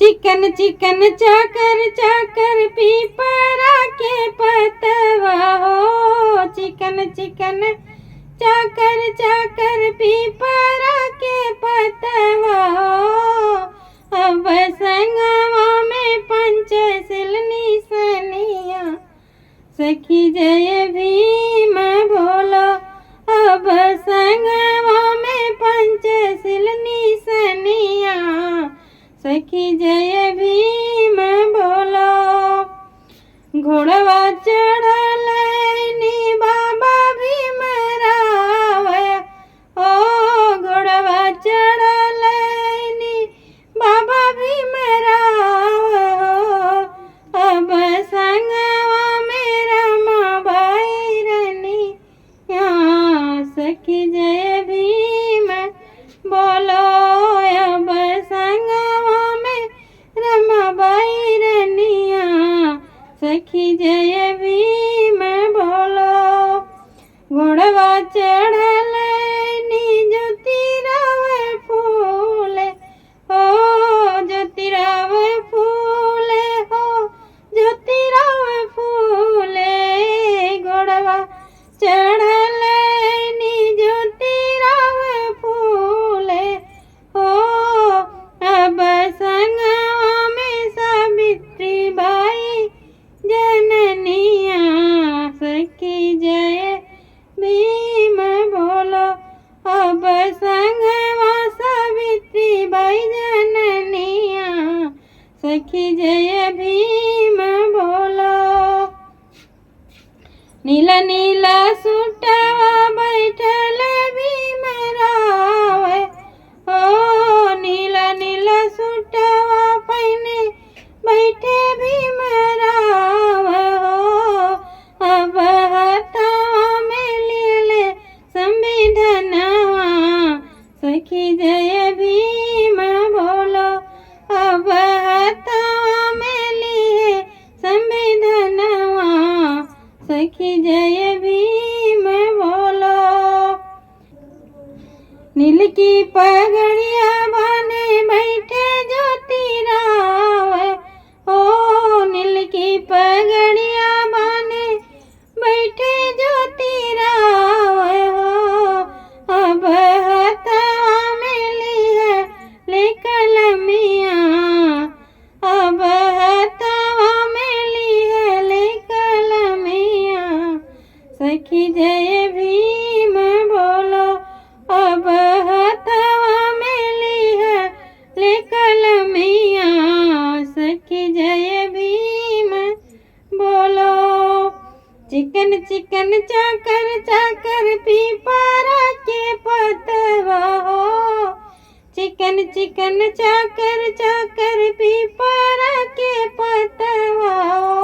चिकन चिकन चाकर चाकर पीपरा के पतवा हो। चिकन चिकन चाकर चाकर पीपरा के पतवा हो। अब संगवा में पंचशील निसनिया सखी जय भीम बोलो। अब संगवा में पंचशील निसनिया सखी जय भीम बोलो। घोड़वा चढ़ल नी बाबा भीमराव ओ। घोड़वा चढ़ल नी बाबा भीमराव हो। अब संगवा में रमाबाई रनिया सखी जय भीम बोलो। अब संगवा में रमाबाई रनिया सखी जय भीम बोलो। घोड़वा चढ़ल नी ज्योतिराव फूले हो। ज्योतिराव फूले हो। ज्योतिराव फूले। घोड़वा चढ़ल नी ज्योतिराव फूले हो। अब संगवा में सावित्रीबाई जननिया सखी जय भीम बोलो। अब संगवा सावित्रीबाई जननिया सखी जय भीम बोलो। नीला नीला सुटवा बैठल भीमराव ओ। नीला नीला सुटवा पहने बैठे भीमराव हो। अब हाथवा में लिए संविधानवा सखी जय भीम बोलो। अब हाथवा में लिए संविधानवा सखी जय भीम बोलो। नील की पगड़िया बाने बैठे ज्योतिराव ओ। नील की पगड़िया बाने बैठे ज्योतिराव हो। अब हाथवा में लिए ले कलमिया। अब हाथवा में लिए ले कलमिया सखी जय भीम बोलो। अब हाथवा में लिए ले कलमिया सखी जय भीम बोलो। चिकन चिकन चाकर चाकर पीपरा के पतवा हो। चिकन चिकन चाकर चाकर पीपरा के पतवा हो।